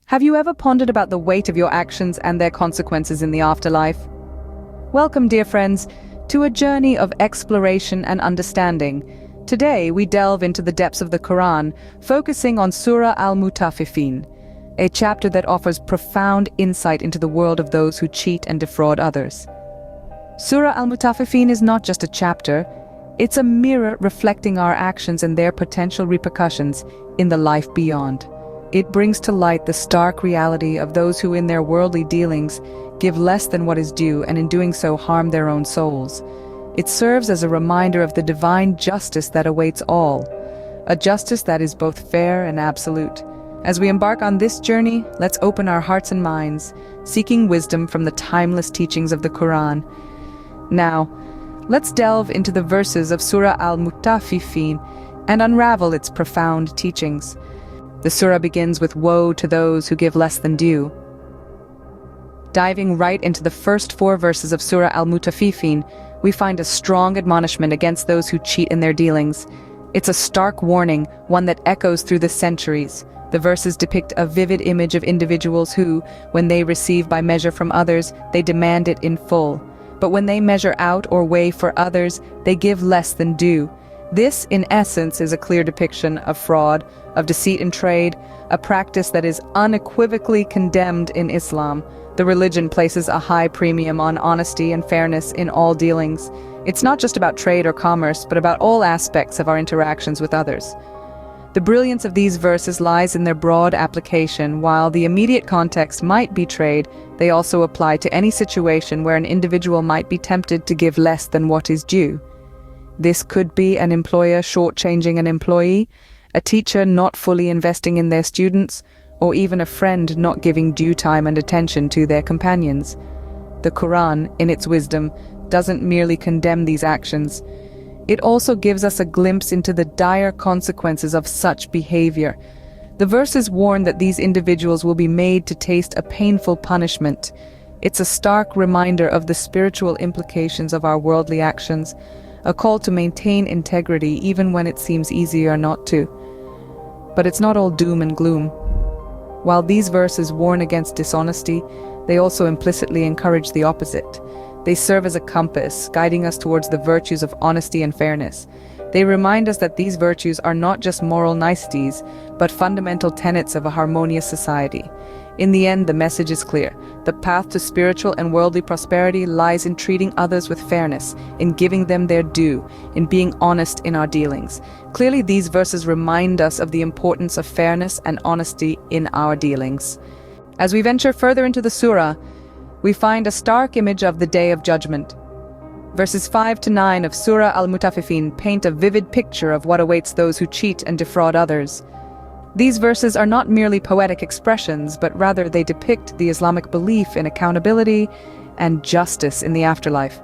Have you ever pondered about the weight of your actions and their consequences in the afterlife? Welcome, dear friends, to a journey of exploration and understanding. Today, we delve into the depths of the Quran, focusing on Surah Al-Mutaffifeen, a chapter that offers profound insight into the world of those who cheat and defraud others. Surah Al-Mutaffifeen is not just a chapter, it's a mirror reflecting our actions and their potential repercussions in the life beyond. It brings to light the stark reality of those who in their worldly dealings give less than what is due and in doing so harm their own souls. It serves as a reminder of the divine justice that awaits all, a justice that is both fair and absolute. As we embark on this journey, let's open our hearts and minds, seeking wisdom from the timeless teachings of the Quran. Now, let's delve into the verses of Surah Al-Mutaffifeen and unravel its profound teachings. The surah begins with woe to those who give less than due. Diving right into the first 4 verses of Surah Al-Mutaffifeen, we find a strong admonishment against those who cheat in their dealings. It's a stark warning, one that echoes through the centuries. The verses depict a vivid image of individuals who, when they receive by measure from others, they demand it in full. But when they measure out or weigh for others, they give less than due. This, in essence, is a clear depiction of fraud, of deceit in trade, a practice that is unequivocally condemned in Islam. The religion places a high premium on honesty and fairness in all dealings. It's not just about trade or commerce, but about all aspects of our interactions with others. The brilliance of these verses lies in their broad application. While the immediate context might be trade, they also apply to any situation where an individual might be tempted to give less than what is due. This could be an employer shortchanging an employee, a teacher not fully investing in their students, or even a friend not giving due time and attention to their companions. The Quran, in its wisdom, doesn't merely condemn these actions. It also gives us a glimpse into the dire consequences of such behavior. The verses warn that these individuals will be made to taste a painful punishment. It's a stark reminder of the spiritual implications of our worldly actions, a call to maintain integrity even when it seems easier not to. But it's not all doom and gloom. While these verses warn against dishonesty, they also implicitly encourage the opposite. They serve as a compass, guiding us towards the virtues of honesty and fairness. They remind us that these virtues are not just moral niceties, but fundamental tenets of a harmonious society. In the end, the message is clear. The path to spiritual and worldly prosperity lies in treating others with fairness, in giving them their due, in being honest in our dealings. Clearly, these verses remind us of the importance of fairness and honesty in our dealings. As we venture further into the surah, we find a stark image of the Day of Judgment. Verses 5 to 9 of Surah Al-Mutaffifeen paint a vivid picture of what awaits those who cheat and defraud others. These verses are not merely poetic expressions, but rather they depict the Islamic belief in accountability and justice in the afterlife.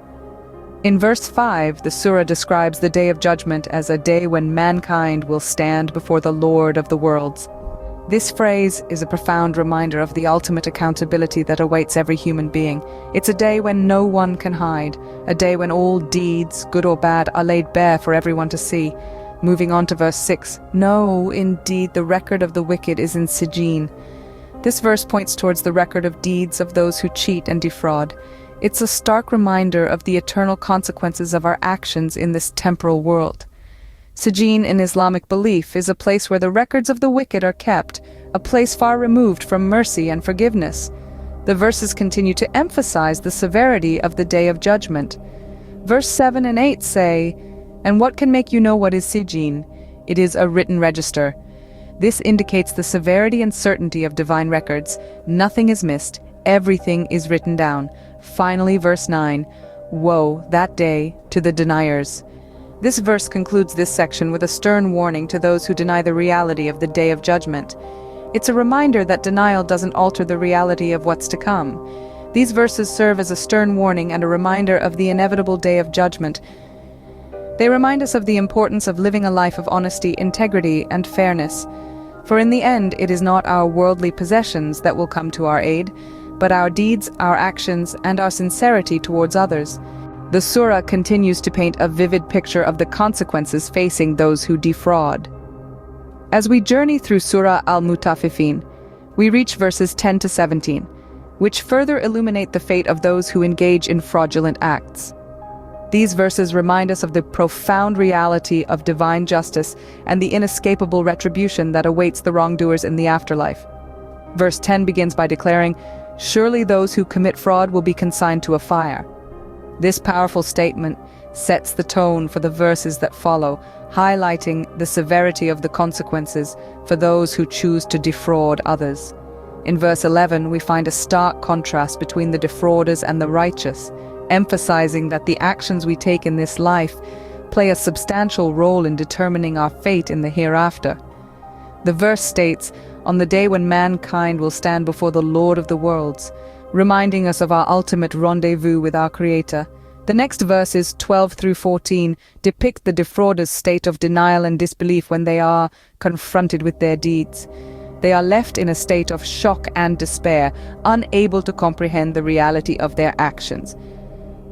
In verse 5, the surah describes the Day of Judgment as a day when mankind will stand before the Lord of the worlds. This phrase is a profound reminder of the ultimate accountability that awaits every human being. It's a day when no one can hide, a day when all deeds, good or bad, are laid bare for everyone to see. Moving on to verse 6, no, indeed, the record of the wicked is in Sijin. This verse points towards the record of deeds of those who cheat and defraud. It's a stark reminder of the eternal consequences of our actions in this temporal world. Sijin in Islamic belief is a place where the records of the wicked are kept, a place far removed from mercy and forgiveness. The verses continue to emphasize the severity of the Day of Judgment. Verse 7 and 8 say, "And what can make you know what is Sijin? It is a written register." This indicates the severity and certainty of divine records. Nothing is missed, everything is written down. Finally, verse 9, "Woe, that day, to the deniers." This verse concludes this section with a stern warning to those who deny the reality of the Day of Judgment. It's a reminder that denial doesn't alter the reality of what's to come. These verses serve as a stern warning and a reminder of the inevitable Day of Judgment. They remind us of the importance of living a life of honesty, integrity, and fairness. For in the end, it is not our worldly possessions that will come to our aid, but our deeds, our actions, and our sincerity towards others. The surah continues to paint a vivid picture of the consequences facing those who defraud. As we journey through Surah Al-Mutaffifeen, We reach verses 10 to 17, which further illuminate the fate of those who engage in fraudulent acts. These verses remind us of the profound reality of divine justice and the inescapable retribution that awaits the wrongdoers in the afterlife. Verse 10 begins by declaring, "Surely those who commit fraud will be consigned to a fire." This powerful statement sets the tone for the verses that follow, highlighting the severity of the consequences for those who choose to defraud others. In verse 11, we find a stark contrast between the defrauders and the righteous, emphasizing that the actions we take in this life play a substantial role in determining our fate in the hereafter. The verse states, "On the day when mankind will stand before the Lord of the worlds," reminding us of our ultimate rendezvous with our Creator. The next verses, 12 through 14, depict the defrauder's state of denial and disbelief when they are confronted with their deeds. They are left in a state of shock and despair, unable to comprehend the reality of their actions.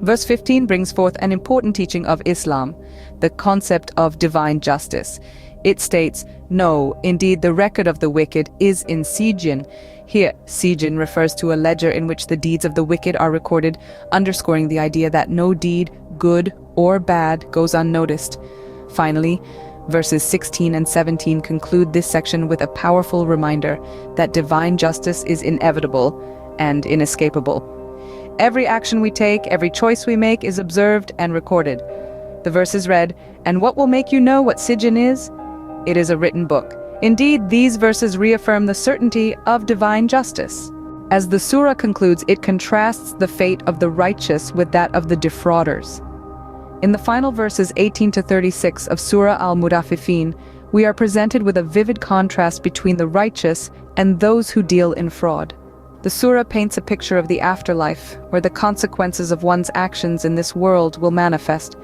Verse 15 brings forth an important teaching of Islam, the concept of divine justice. It states, "No, indeed the record of the wicked is in Sijin." Here, Sijin refers to a ledger in which the deeds of the wicked are recorded, underscoring the idea that no deed, good or bad, goes unnoticed. Finally, verses 16 and 17 conclude this section with a powerful reminder that divine justice is inevitable and inescapable. Every action we take, every choice we make is observed and recorded. The verses read, "And what will make you know what Sijin is? It is a written book." Indeed, these verses reaffirm the certainty of divine justice. As the surah concludes, it contrasts the fate of the righteous with that of the defrauders. In the final verses 18 to 36 of Surah Al-Mutaffifeen, we are presented with a vivid contrast between the righteous and those who deal in fraud. The surah paints a picture of the afterlife, where the consequences of one's actions in this world will manifest.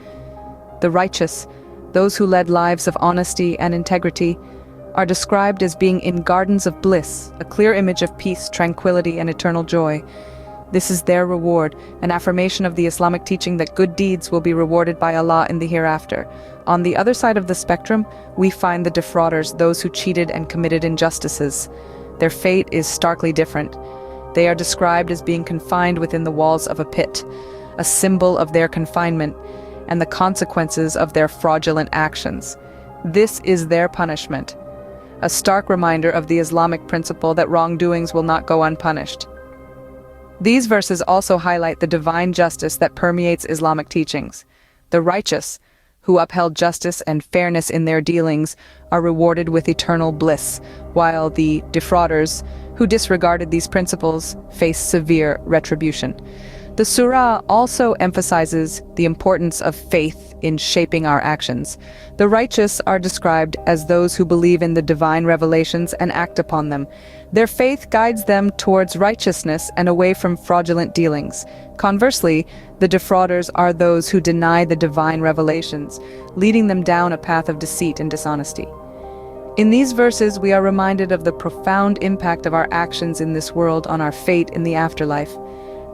The righteous, those who led lives of honesty and integrity, are described as being in gardens of bliss, a clear image of peace, tranquility, and eternal joy. This is their reward, an affirmation of the Islamic teaching that good deeds will be rewarded by Allah in the hereafter. On the other side of the spectrum, we find the defrauders, those who cheated and committed injustices. Their fate is starkly different. They are described as being confined within the walls of a pit, a symbol of their confinement and the consequences of their fraudulent actions. This is their punishment, a stark reminder of the Islamic principle that wrongdoings will not go unpunished. These verses also highlight the divine justice that permeates Islamic teachings. The righteous, who upheld justice and fairness in their dealings, are rewarded with eternal bliss, while the defrauders, who disregarded these principles, face severe retribution. The surah also emphasizes the importance of faith in shaping our actions. The righteous are described as those who believe in the divine revelations and act upon them. Their faith guides them towards righteousness and away from fraudulent dealings. Conversely, the defrauders are those who deny the divine revelations, leading them down a path of deceit and dishonesty. In these verses, we are reminded of the profound impact of our actions in this world on our fate in the afterlife.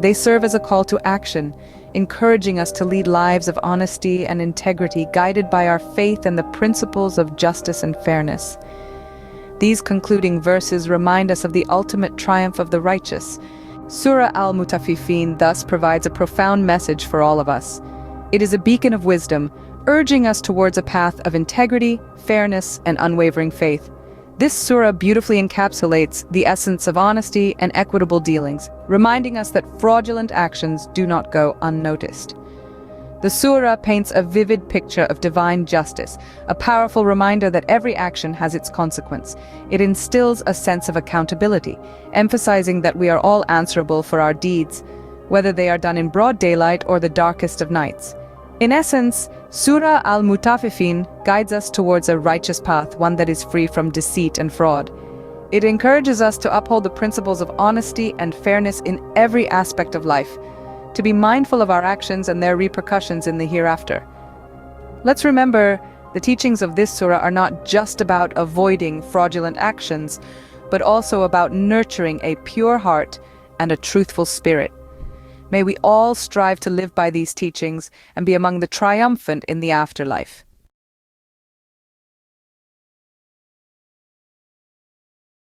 They serve as a call to action, encouraging us to lead lives of honesty and integrity, guided by our faith and the principles of justice and fairness. These concluding verses remind us of the ultimate triumph of the righteous. Surah Al-Mutaffifeen thus provides a profound message for all of us. It is a beacon of wisdom, urging us towards a path of integrity, fairness, and unwavering faith. This surah beautifully encapsulates the essence of honesty and equitable dealings, reminding us that fraudulent actions do not go unnoticed. The surah paints a vivid picture of divine justice, a powerful reminder that every action has its consequence. It instills a sense of accountability, emphasizing that we are all answerable for our deeds, whether they are done in broad daylight or the darkest of nights. In essence, Surah Al-Mutaffifeen guides us towards a righteous path, one that is free from deceit and fraud. It encourages us to uphold the principles of honesty and fairness in every aspect of life, to be mindful of our actions and their repercussions in the hereafter. Let's remember, the teachings of this surah are not just about avoiding fraudulent actions, but also about nurturing a pure heart and a truthful spirit. May we all strive to live by these teachings and be among the triumphant in the afterlife.